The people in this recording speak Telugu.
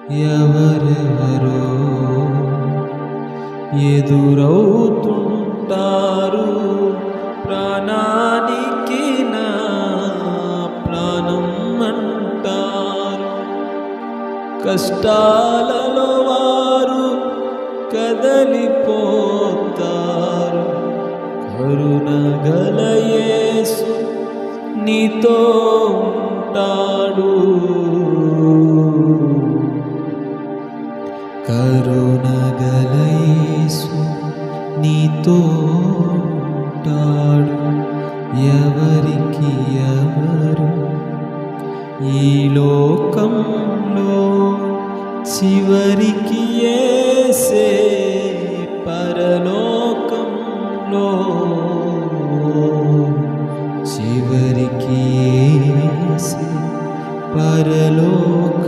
ఎవరెవరో ఎదురవుతుంటారు, ప్రాణానికి నా ప్రాణం అంటారు. కష్టాలలో వారు కదలిపోతారు, కరుణగల యేసు నీతో ఉంటాడు. కరుణగల యేసు నీతో ఉంటాడు. ఎవరికి ఎవరు ఈ లోకంలో చివరికి యేసే పరలోకంలో, చివరికి యేసే పరలోకంలో.